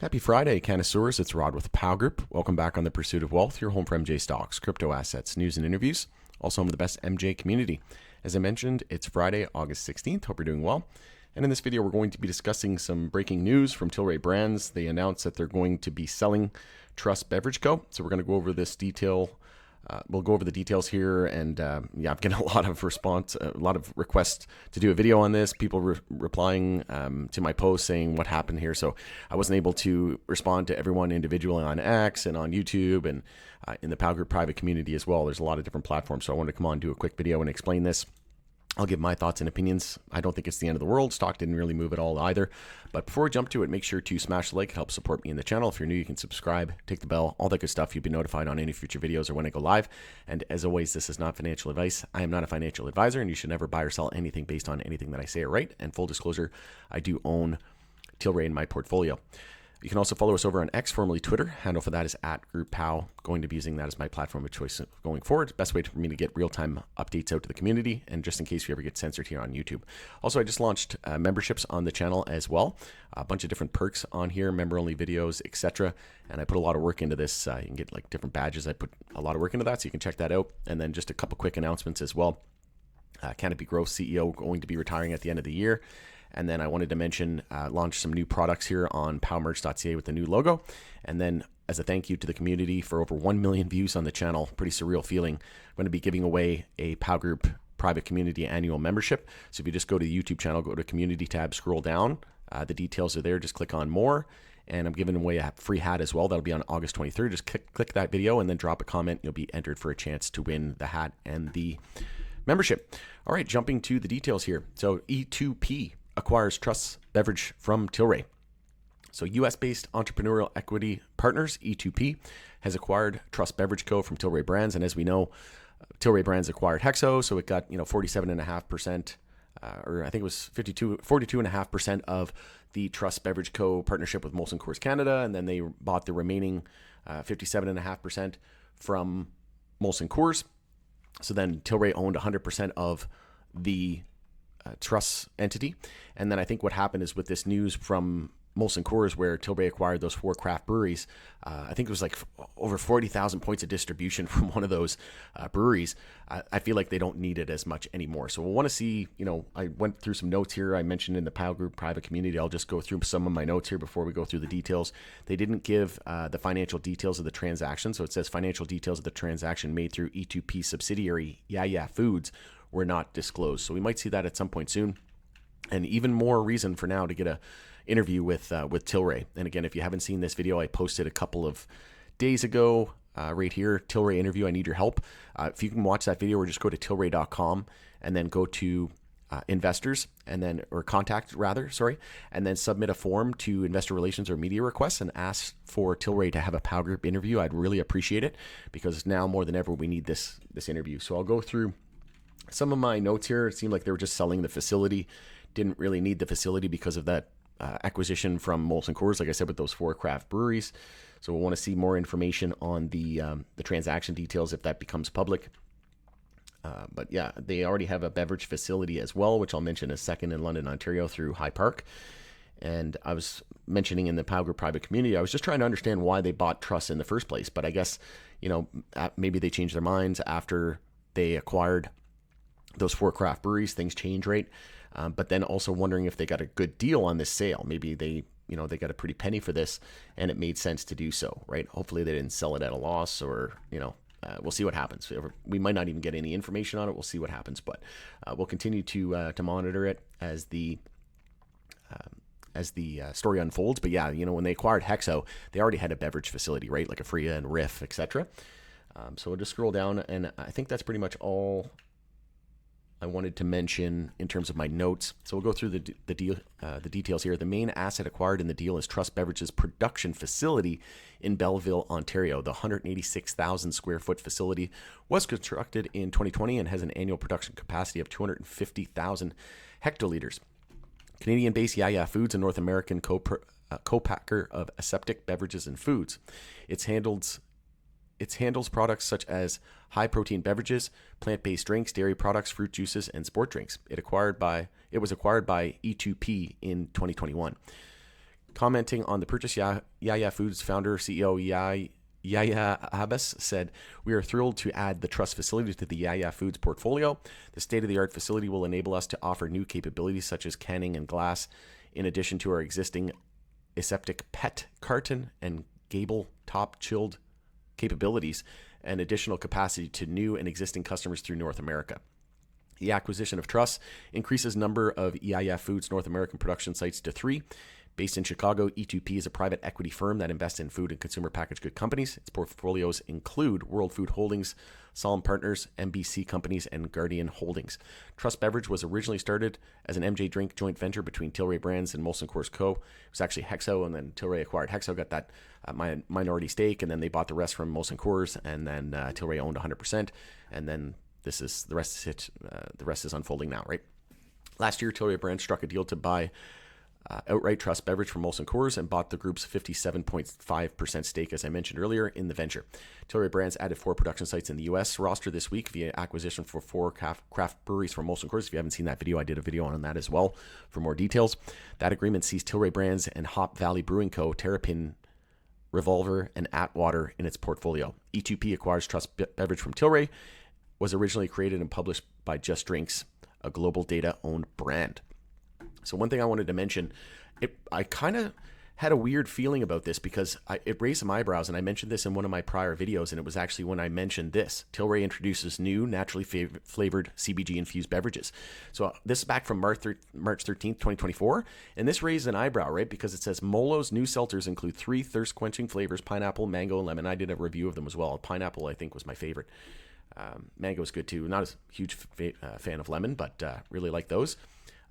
Happy Friday, connoisseurs. It's Rod with Pow Group. Welcome back on The Pursuit of Wealth, your home for MJ stocks, crypto assets, news, and interviews. Also home of the best MJ community. As I mentioned, it's Friday, August 16th. Hope you're doing well. And in this video, we're going to be discussing some breaking news from Tilray Brands. They announced that they're going to be selling Truss Beverage Co. So we're going to go over this detail. We'll go over the details here, and yeah, I've getting a lot of requests to do a video on this. People replying to my post saying what happened here, so I wasn't able to respond to everyone individually on X and on YouTube and in the Pow Group private community as well. There's a lot of different platforms, so I wanted to come on and do a quick video and explain this. I'll give my thoughts and opinions. I don't think it's the end of the world. Stock didn't really move at all either. But before we jump to it, make sure to smash the like. It helps support me in the channel. If you're new, you can subscribe, take the bell, all that good stuff. You'll be notified on any future videos or when I go live. And as always, this is not financial advice. I am not a financial advisor, and you should never buy or sell anything based on anything that I say or write. And full disclosure, I do own Tilray in my portfolio. You can also follow us over on X, formerly Twitter. Handle for that is @GroupPow. Going to be using that as my platform of choice going forward. Best way for me to get real-time updates out to the community, and just in case we ever get censored here on YouTube. Also, I just launched memberships on the channel as well. A bunch of different perks on here, member-only videos, etc. And I put a lot of work into this. You can get like different badges. I put a lot of work into that, so you can check that out. And then just a couple quick announcements as well. Canopy Growth CEO going to be retiring at the end of the year. And then I wanted to mention, launch some new products here on powmerch.ca with the new logo. And then as a thank you to the community for over 1 million views on the channel, pretty surreal feeling, I'm going to be giving away a Pow Group private community annual membership. So if you just go to the YouTube channel, go to community tab, scroll down, the details are there, just click on more. And I'm giving away a free hat as well. That'll be on August 23rd. Just click that video and then drop a comment. You'll be entered for a chance to win the hat and the membership. All right, jumping to the details here. So E2P acquires Truss Beverage from Tilray. So US-based entrepreneurial equity partners, E2P, has acquired Truss Beverage Co. from Tilray Brands. And as we know, Tilray Brands acquired Hexo, so it got 47.5%, or I think it was 42.5% of the Truss Beverage Co. partnership with Molson Coors Canada, and then they bought the remaining 57.5% from Molson Coors. So then Tilray owned 100% of the Truss entity. And then I think what happened is with this news from Molson Coors, where Tilray acquired those 4 craft breweries, I think it was like over 40,000 points of distribution from one of those breweries. I feel like they don't need it as much anymore. So we'll want to see, I went through some notes here. I mentioned in the Pow Group private community. I'll just go through some of my notes here before we go through the details. They didn't give the financial details of the transaction. So it says financial details of the transaction made through E2P subsidiary Yeah Foods were not disclosed. So we might see that at some point soon. And even more reason for now to get a interview with Tilray. And again, if you haven't seen this video, I posted a couple of days ago right here, Tilray interview. I need your help. If you can watch that video, or just go to tilray.com and then go to investors and then, or contact rather, sorry, and then submit a form to investor relations or media requests and ask for Tilray to have a Pow Group interview. I'd really appreciate it, because now more than ever we need this interview. So I'll go through some of my notes here. It seemed like they were just selling the facility. Didn't really need the facility because of that acquisition from Molson Coors, like I said, with those 4 craft breweries. So we'll want to see more information on the transaction details if that becomes public. But yeah, they already have a beverage facility as well, which I'll mention is second in London, Ontario through High Park. And I was mentioning in the Pow Group private community, I was just trying to understand why they bought Truss in the first place. But I guess, maybe they changed their minds after they acquired those 4 craft breweries. Things change, right? But then also wondering if they got a good deal on this sale. Maybe they got a pretty penny for this and it made sense to do so, right? Hopefully they didn't sell it at a loss, or, we'll see what happens. We might not even get any information on it. We'll see what happens, but we'll continue to monitor it as the story unfolds. But yeah, when they acquired Hexo, they already had a beverage facility, right? Like a Freya and Riff, etc. So we'll just scroll down, and I think that's pretty much all I wanted to mention in terms of my notes. So we'll go through the details here. The main asset acquired in the deal is Truss Beverage's production facility in Belleville, Ontario. The 186,000 square foot facility was constructed in 2020 and has an annual production capacity of 250,000 hectoliters. Canadian-based Yeah Foods, a North American co-packer of aseptic beverages and foods. It handles products such as high-protein beverages, plant-based drinks, dairy products, fruit juices, and sport drinks. It was acquired by E2P in 2021. Commenting on the purchase, Yaya Foods founder, CEO Yaya Abbas said, "We are thrilled to add the Truss facility to the Yaya Foods portfolio. The state-of-the-art facility will enable us to offer new capabilities such as canning and glass, in addition to our existing aseptic PET carton and gable top chilled capabilities and additional capacity to new and existing customers through North America. The acquisition of Truss increases number of Yaya Foods North American production sites to 3. Based in Chicago, E2P is a private equity firm that invests in food and consumer packaged good companies. Its portfolios include World Food Holdings, Solemn Partners, MBC Companies, and Guardian Holdings. Truss Beverage was originally started as an MJ Drink joint venture between Tilray Brands and Molson Coors Co. It was actually Hexo, and then Tilray acquired Hexo, got that minority stake, and then they bought the rest from Molson Coors, and then Tilray owned 100%, and then this is the rest is unfolding now, right? Last year, Tilray Brands struck a deal to buy outright Truss Beverage from Molson Coors and bought the group's 57.5% stake, as I mentioned earlier, in the venture. Tilray Brands added 4 production sites in the U.S. roster this week via acquisition for 4 craft breweries from Molson Coors. If you haven't seen that video, I did a video on that as well for more details. That agreement sees Tilray Brands and Hop Valley Brewing Co., Terrapin, Revolver, and Atwater in its portfolio. E2P acquires Truss Beverage from Tilray, was originally created and published by Just Drinks, a global data-owned brand. So one thing I wanted to mention, I kind of had a weird feeling about this because it raised some eyebrows, and I mentioned this in one of my prior videos, and it was actually when I mentioned this. Tilray introduces new naturally flavored CBG-infused beverages. So this is back from March 13th, 2024, and this raised an eyebrow, right? Because it says Molo's new seltzers include 3 thirst-quenching flavors, pineapple, mango, and lemon. I did a review of them as well. Pineapple, I think, was my favorite. Mango is good too. Not as huge fan of lemon, but really like those.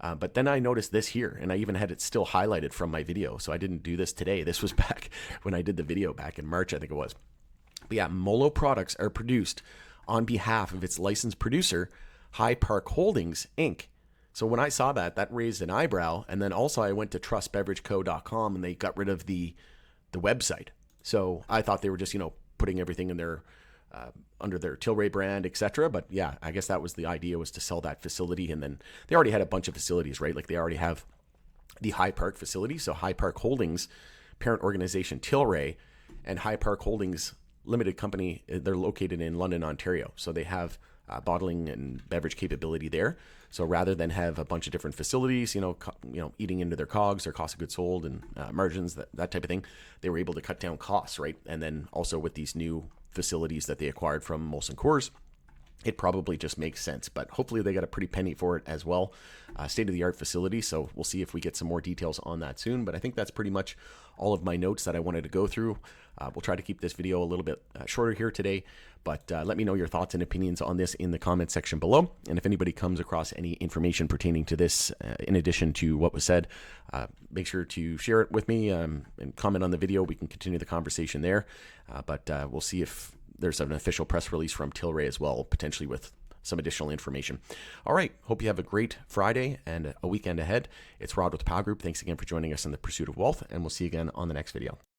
But then I noticed this here, and I even had it still highlighted from my video. So I didn't do this today. This was back when I did the video back in March, I think it was. But yeah, Molo products are produced on behalf of its licensed producer, High Park Holdings, Inc. So when I saw that, that raised an eyebrow. And then also I went to trussbeverageco.com, and they got rid of the website. So I thought they were just, putting everything in their under their Tilray brand, etc. But yeah, I guess that was the idea, was to sell that facility. And then they already had a bunch of facilities, right? Like they already have the High Park facility. So High Park Holdings, parent organization Tilray, and High Park Holdings Limited Company, they're located in London, Ontario. So they have bottling and beverage capability there. So rather than have a bunch of different facilities, eating into their COGS, their cost of goods sold, and margins, that type of thing, they were able to cut down costs, right? And then also with these new facilities that they acquired from Molson Coors, it probably just makes sense. But hopefully they got a pretty penny for it as well. State-of-the-art facility. So we'll see if we get some more details on that soon. But I think that's pretty much all of my notes that I wanted to go through. We'll try to keep this video a little bit shorter here today. But let me know your thoughts and opinions on this in the comment section below. And if anybody comes across any information pertaining to this, in addition to what was said, make sure to share it with me and comment on the video. We can continue the conversation there. But we'll see if there's an official press release from Tilray as well, potentially with some additional information. All right. Hope you have a great Friday and a weekend ahead. It's Rod with Pow Group. Thanks again for joining us in the pursuit of wealth, and we'll see you again on the next video.